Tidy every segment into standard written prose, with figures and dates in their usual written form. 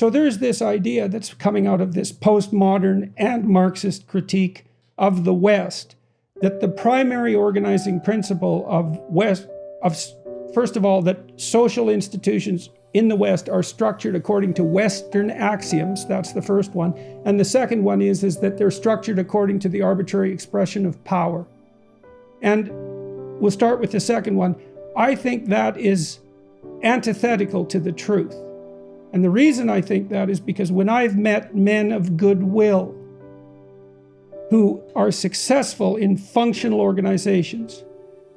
So there's this idea that's coming out of this postmodern and Marxist critique of the West, that the primary organizing principle of first of all, that social institutions in the West are structured according to Western axioms. That's the first one. And the second one is that they're structured according to the arbitrary expression of power. And we'll start with the second one. I think that is antithetical to the truth. And the reason I think that is because when I've met men of goodwill who are successful in functional organizations,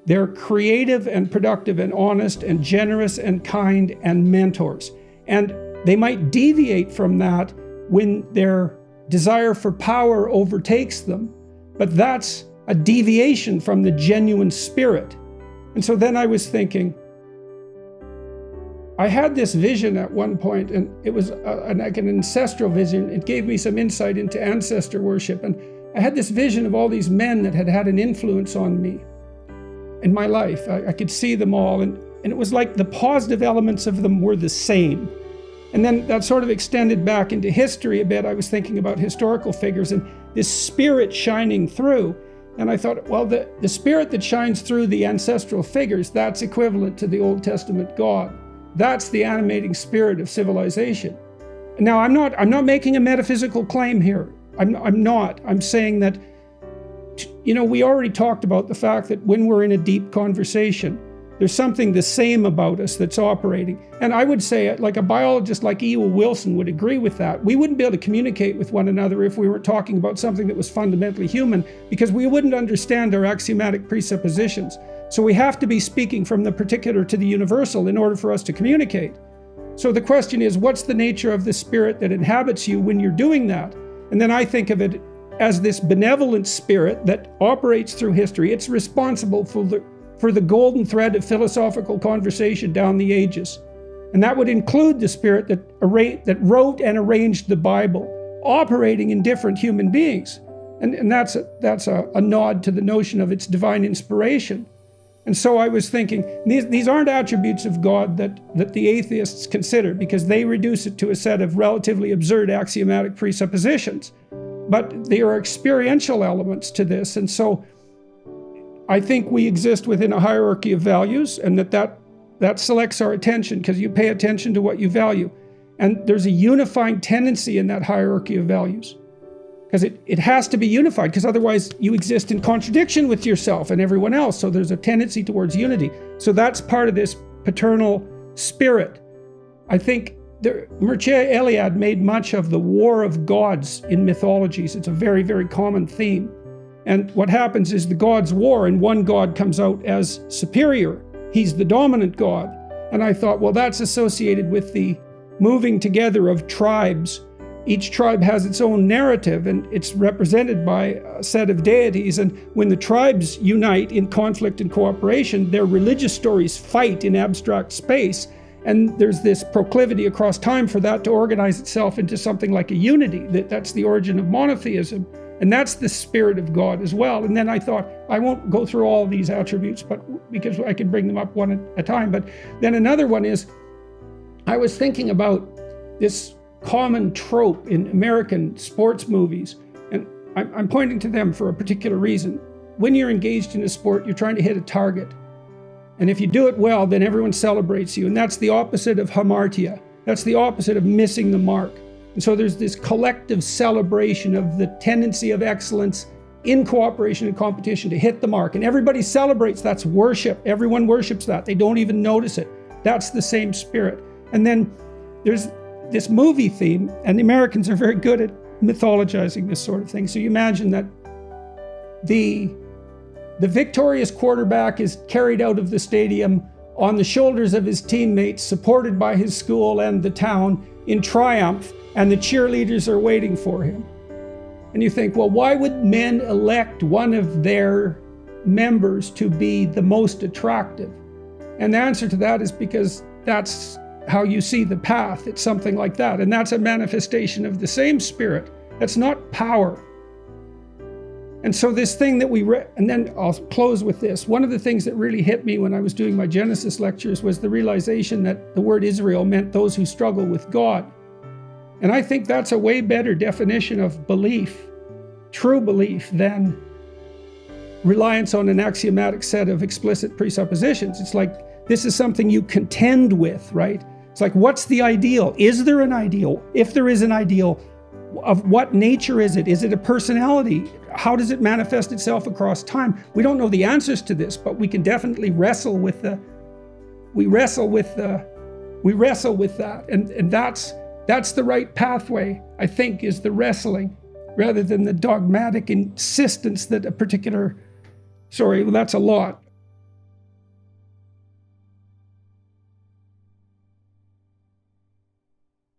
they're creative and productive and honest and generous and kind and mentors. And they might deviate from that when their desire for power overtakes them, but that's a deviation from the genuine spirit. And so then I was thinking, I had this vision at one point, and it was like an ancestral vision. It gave me some insight into ancestor worship. And I had this vision of all these men that had had an influence on me in my life. I could see them all, and it was like the positive elements of them were the same. And then that sort of extended back into history a bit. I was thinking about historical figures and this spirit shining through. And I thought, well, the spirit that shines through the ancestral figures, that's equivalent to the Old Testament God. That's the animating spirit of civilization. Now, I'm not making a metaphysical claim here. I'm not. I'm saying that, we already talked about the fact that when we're in a deep conversation, there's something the same about us that's operating. And I would say, like a biologist like E.O. Wilson would agree with that. We wouldn't be able to communicate with one another if we weren't talking about something that was fundamentally human, because we wouldn't understand our axiomatic presuppositions. So we have to be speaking from the particular to the universal in order for us to communicate. So the question is, what's the nature of the spirit that inhabits you when you're doing that? And then I think of it as this benevolent spirit that operates through history. It's responsible for the golden thread of philosophical conversation down the ages. And that would include the spirit that wrote and arranged the Bible, operating in different human beings. And that's a nod to the notion of its divine inspiration. And so I was thinking, these aren't attributes of God that the atheists consider, because they reduce it to a set of relatively absurd axiomatic presuppositions. But there are experiential elements to this. And so I think we exist within a hierarchy of values, and that selects our attention, because you pay attention to what you value. And there's a unifying tendency in that hierarchy of values, because it has to be unified, because otherwise you exist in contradiction with yourself and everyone else. So there's a tendency towards unity. So that's part of this paternal spirit. I think Mircea Eliade made much of the war of gods in mythologies. It's a very, very common theme. And what happens is the gods war, and one god comes out as superior. He's the dominant god. And I thought, well, that's associated with the moving together of tribes. Each tribe has its own narrative, and it's represented by a set of deities. And when the tribes unite in conflict and cooperation, their religious stories fight in abstract space. And there's this proclivity across time for that to organize itself into something like a unity. That's the origin of monotheism. And that's the spirit of God as well. And then I thought, I won't go through all these attributes, but because I can bring them up one at a time. But then another one is, I was thinking about this common trope in American sports movies. And I'm pointing to them for a particular reason. When you're engaged in a sport, you're trying to hit a target. And if you do it well, then everyone celebrates you. And that's the opposite of hamartia. That's the opposite of missing the mark. And so there's this collective celebration of the tendency of excellence in cooperation and competition to hit the mark. And everybody celebrates. That's worship. Everyone worships that. They don't even notice it. That's the same spirit. And then there's this movie theme, and the Americans are very good at mythologizing this sort of thing. So you imagine that the victorious quarterback is carried out of the stadium on the shoulders of his teammates, supported by his school and the town in triumph, and the cheerleaders are waiting for him. And you think, well, why would men elect one of their members to be the most attractive? And the answer to that is because that's how you see the path. It's something like that. And that's a manifestation of the same spirit. That's not power. And so this thing that and then I'll close with this. One of the things that really hit me when I was doing my Genesis lectures was the realization that the word Israel meant those who struggle with God. And I think that's a way better definition of belief, true belief, than reliance on an axiomatic set of explicit presuppositions. It's like, this is something you contend with, right? It's like, what's the ideal? Is there an ideal? If there is an ideal, of what nature is it? Is it a personality? How does it manifest itself across time? We don't know the answers to this, but we can definitely wrestle with that. And that's the right pathway, I think, is the wrestling, rather than the dogmatic insistence that a particular, that's a lot.